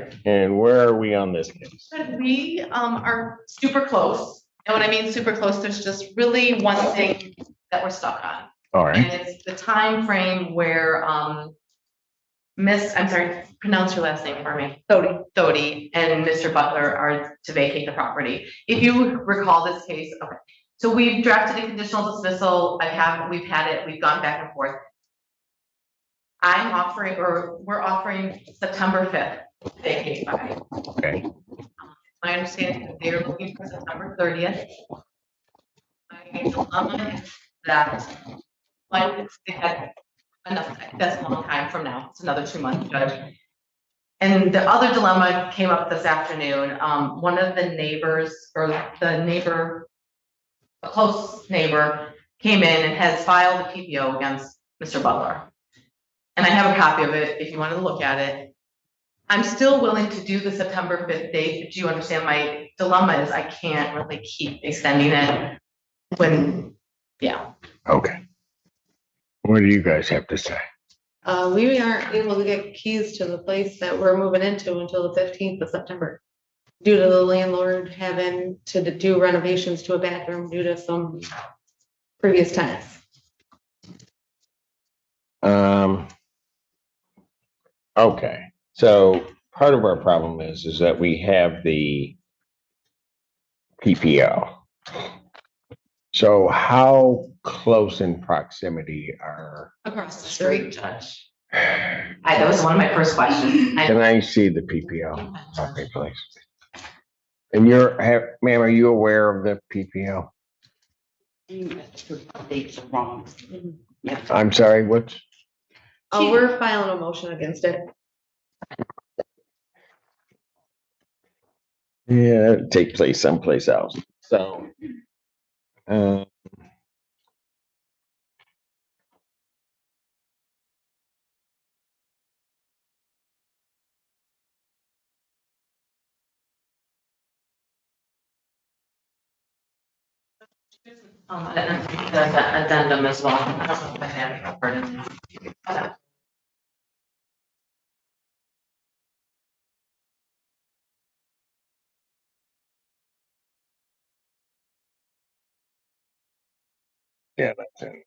right, and where are we on this case? We are super close. And when I mean super close, there's just really one thing that we're stuck on. All right. And it's the time frame where pronounce your last name for me. Thody and Mr. Butler are to vacate the property. If you recall this case, okay. So we've drafted a conditional dismissal. We've had it, we've gone back and forth. We're offering September 5th to vacate by. Okay. My understanding is they're looking for September 30th. My dilemma is that they had enough time. That's a long time from now. It's another 2 months, Judge. And the other dilemma came up this afternoon. One of the neighbors, a close neighbor, came in and has filed a PPO against Mr. Butler. And I have a copy of it if you wanted to look at it. I'm still willing to do the September 5th date, but do you understand my dilemma is I can't really keep extending it yeah. Okay. What do you guys have to say? We aren't able to get keys to the place that we're moving into until the 15th of September. Due to the landlord having to do renovations to a bathroom due to some previous tenants. Okay, so part of our problem is that we have the PPO. So how close in proximity are? Across the street. Judge. That was one of my first questions. Can I see the PPO? Okay, please. And ma'am, are you aware of the PPO? Dates are wrong. Yeah. I'm sorry, what's? Oh, we're filing a motion against it. Yeah, it'd take place someplace else. So, The addendum as well. I don't know if I had it in there. yeah, that's it.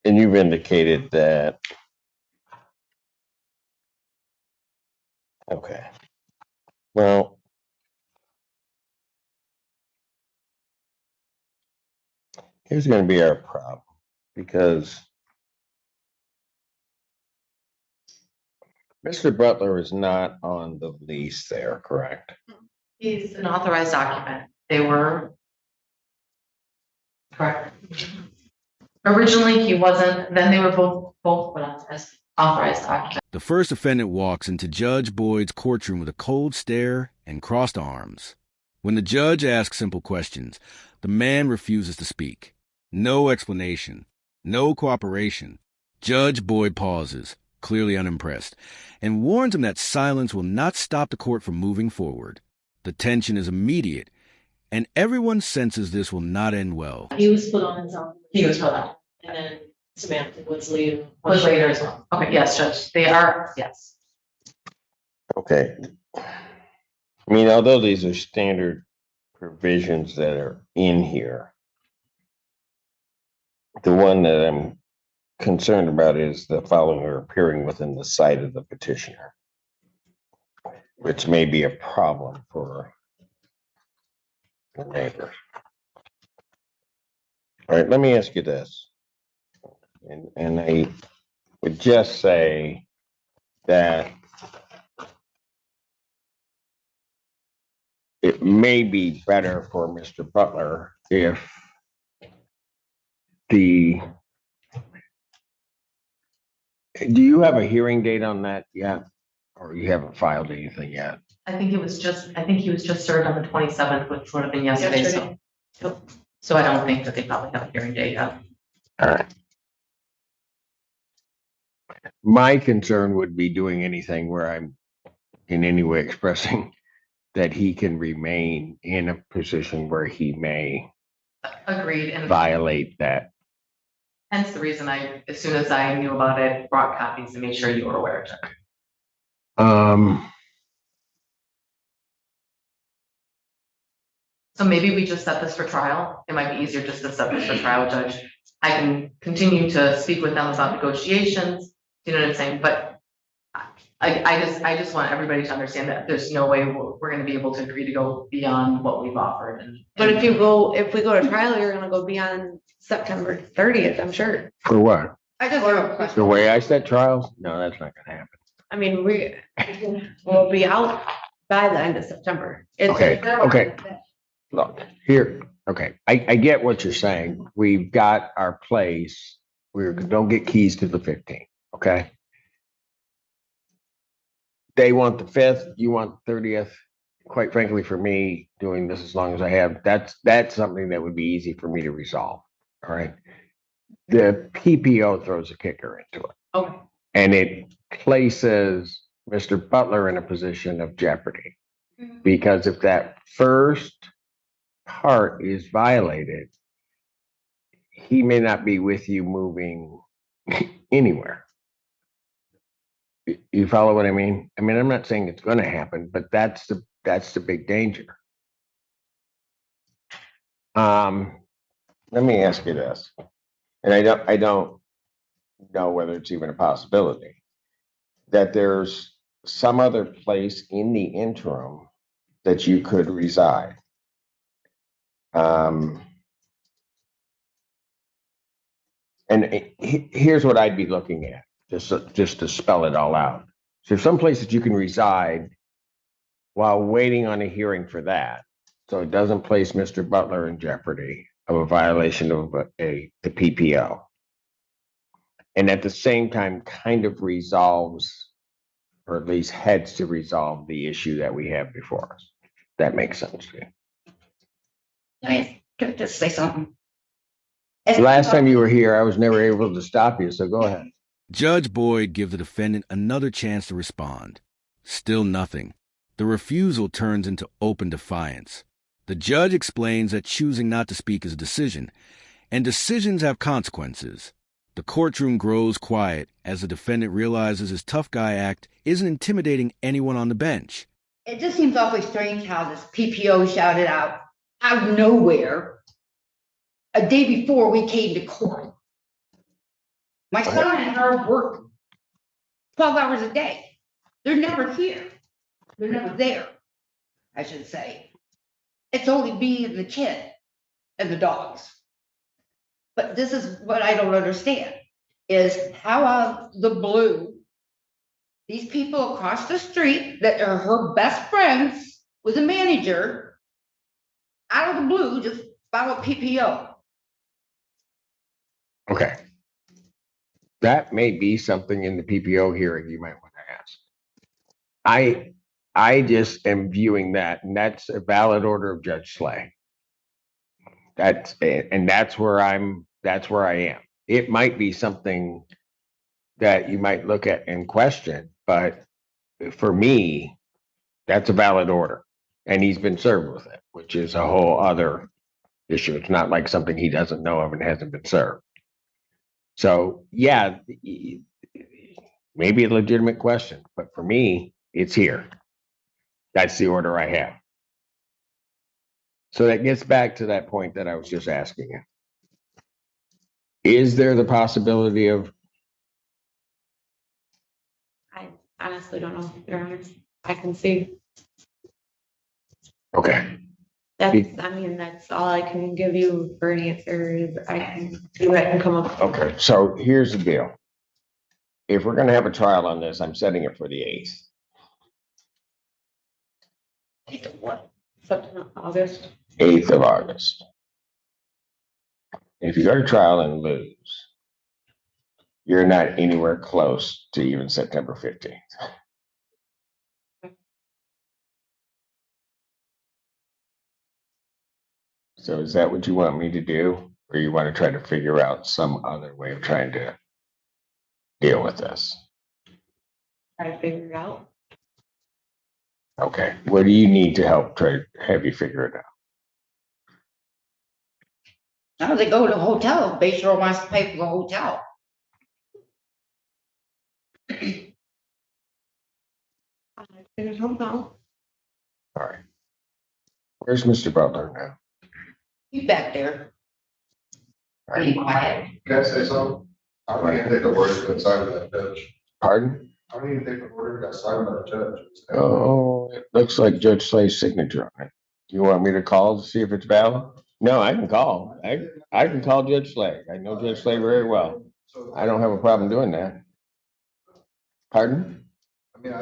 And you've indicated that. Okay. Well, here's going to be our problem because Mr. Butler is not on the lease there, correct? He's an authorized occupant. They were correct. Originally, he wasn't. Then they were both put on as authorized occupants. The first defendant walks into Judge Boyd's courtroom with a cold stare and crossed arms. When the judge asks simple questions, the man refuses to speak. No explanation, no cooperation. Judge Boyd pauses, clearly unimpressed, and warns him that silence will not stop the court from moving forward. The tension is immediate, and everyone senses this will not end well. He was put on his own. He was put on. And then Samantha was later. Was later as well. Okay, yes, Judge. They are, yes. Okay. I mean, although these are standard provisions that are in here, the one that I'm concerned about is the following are appearing within the sight of the petitioner, which may be a problem for the neighbor. All right, let me ask you this. And I would just say that it may be better for Mr. Butler if do you have a hearing date on that yet? Or you haven't filed anything yet? I think he was just served on the 27th, which would have been yesterday. So I don't think that they probably have a hearing date yet. All right. My concern would be doing anything where I'm in any way expressing that he can remain in a position where he may Agreed, and violate that. hence the reason as soon as I knew about it, brought copies to make sure you were aware of it. So maybe we just set this for trial. It might be easier just to set this for trial, Judge. I can continue to speak with them about negotiations, you know what I'm saying? But I just want everybody to understand that there's no way we're gonna be able to agree to go beyond what we've offered But if we go to trial, you're gonna go beyond September 30th, I'm sure. For what? I just have a question. The way I set trials? No, that's not gonna happen. I mean, we'll be out by the end of September. Okay. Look, here, okay, I get what you're saying. We've got our place. Don't get keys to the 15th, okay? They want the 5th, you want the 30th. Quite frankly, for me, doing this as long as I have, that's something that would be easy for me to resolve, all right? The PPO throws a kicker into it. Okay. And it places Mr. Butler in a position of jeopardy. Because if that first part is violated, he may not be with you moving anywhere. You follow what I mean? I mean, I'm not saying it's going to happen, but that's the big danger. Let me ask you this, and I don't know whether it's even a possibility that there's some other place in the interim that you could reside. And here's what I'd be looking at, just to spell it all out. So there's some place that you can reside while waiting on a hearing for that, so it doesn't place Mr. Butler in jeopardy of a violation of the PPO, and at the same time kind of resolves, or at least heads to resolve, the issue that we have before us. That makes sense to you. Can I just say something? Last time you were here, I was never able to stop you, so go ahead. Judge Boyd gives the defendant another chance to respond. Still nothing. The refusal turns into open defiance. The judge explains that choosing not to speak is a decision, and decisions have consequences. The courtroom grows quiet as the defendant realizes his tough guy act isn't intimidating anyone on the bench. It just seems awfully strange how this PPO shouted out of nowhere a day before we came to court. My son and her work 12 hours a day. They're never here. They're never there, I should say. It's only me and the kid and the dogs. But this is what I don't understand, is how out of the blue, these people across the street that are her best friends with a manager, out of the blue, just follow PPO. Okay. That may be something in the PPO hearing you might want to ask. I just am viewing that, and that's a valid order of Judge Slay. That's where I am. It might be something that you might look at and question, but for me, that's a valid order. And he's been served with it, which is a whole other issue. It's not like something he doesn't know of and hasn't been served. So yeah, maybe a legitimate question, but for me, it's here. That's the order I have. So that gets back to that point that I was just asking you. Is there the possibility of? I honestly don't know, Your Honor. I can see. Okay. That's all I can give you for an answer is I can see what I can come up with. Okay, so here's the deal. If we're going to have a trial on this, I'm setting it for the 8th. What? September, August. 8th of August. If you go to trial and lose, you're not anywhere close to even September 15th. So is that what you want me to do? Or you want to try to figure out some other way of trying to deal with this? Try to figure it out. Okay, what do you need to help have you figure it out? Now they go to the hotel, Bay Shore wants to pay for the hotel. Figure something out. All right. Where's Mr. Butler now? He's back there. All right. Being quiet. Can I say something? I don't even think the order got signed by the judge. Pardon? I don't even think the order got signed by the judge. Oh, it looks like Judge Slay's signature on it. You want me to call to see if it's valid? No, I can call. I can call Judge Slay. I know Judge Slay very well. I don't have a problem doing that. Pardon? I mean,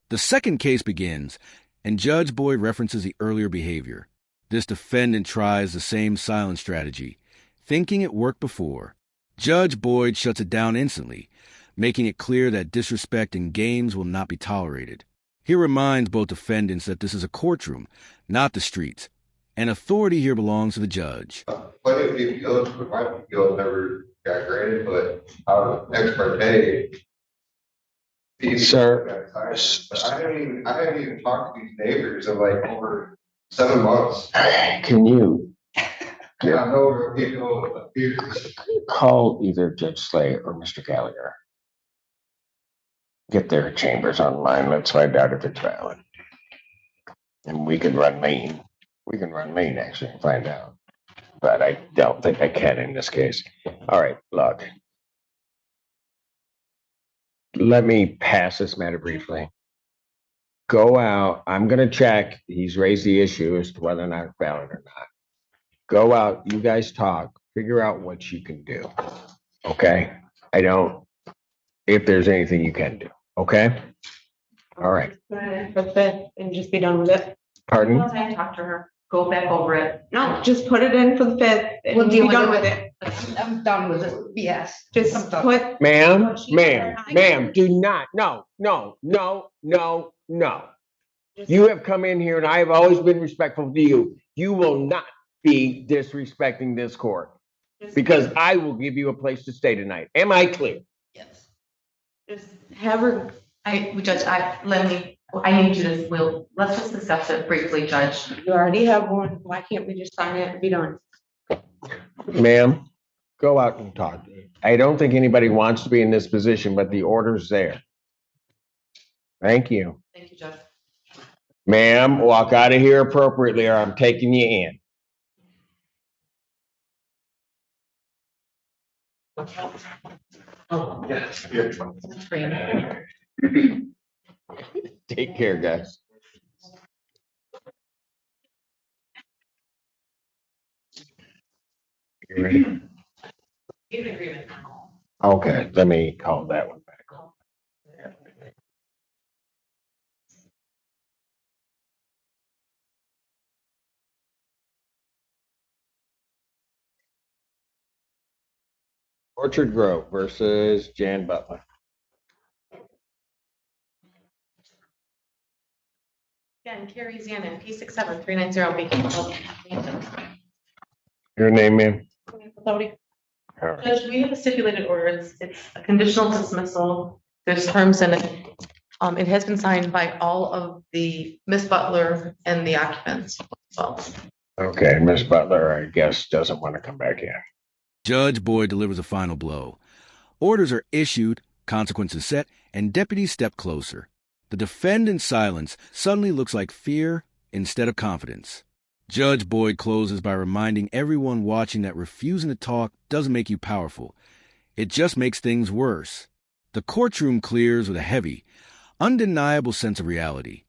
The second case begins, and Judge Boyd references the earlier behavior. This defendant tries the same silent strategy, thinking it worked before. Judge Boyd shuts it down instantly, making it clear that disrespect in games will not be tolerated. He reminds both defendants that this is a courtroom, not the streets, and authority here belongs to the judge. plenty of PPOs, but my PPO never got granted, but ex parte. Sir. I haven't even talked to these neighbors in like over 7 months. Can you Yeah, I know, appears. call either Judge Slay or Mr. Gallagher? Get their chambers online. Let's find out if it's valid. And we can run Maine. We can run Maine actually and find out. But I don't think I can in this case. All right, look. Let me pass this matter briefly. Go out. I'm going to check. He's raised the issue as to whether or not it's valid or not. Go out. You guys talk. Figure out what you can do. Okay? If there's anything you can do. Okay? All right. Put it in for the 5th and just be done with it. Pardon? Once I talk to her, go back over it. No, just put it in for the 5th and We'll be deal done with with it. it. I'm done with it, yes. Just I'm done. put. Ma'am, do not. No. You have come in here and I have always been respectful to you. You will not be disrespecting this court because I will give you a place to stay tonight. Am I clear? Yes. Just have her. Judge, I need you to, let's just discuss it briefly, Judge. You already have one. Why can't we just sign it and be done? Ma'am, go out and talk. I don't think anybody wants to be in this position, but the order's there. Thank you. Thank you, Judge. Ma'am, walk out of here appropriately or I'm taking you in. Oh, yes. Take care, guys. You ready? Give an agreement. Okay, let me call that one back. Orchard Grove versus Jan Butler. Again, Carrie Zanin, P67390 Beacon. Your name, ma'am? All right. Judge, we have a stipulated order. It's a conditional dismissal. There's terms in it. It has been signed by all of the Miss Butler and the occupants. Well, Okay, Miss Butler, I guess, doesn't want to come back in. Judge Boyd delivers a final blow. Orders are issued, consequences set, and deputies step closer. The defendant's silence suddenly looks like fear instead of confidence. Judge Boyd closes by reminding everyone watching that refusing to talk doesn't make you powerful. It just makes things worse. The courtroom clears with a heavy, undeniable sense of reality.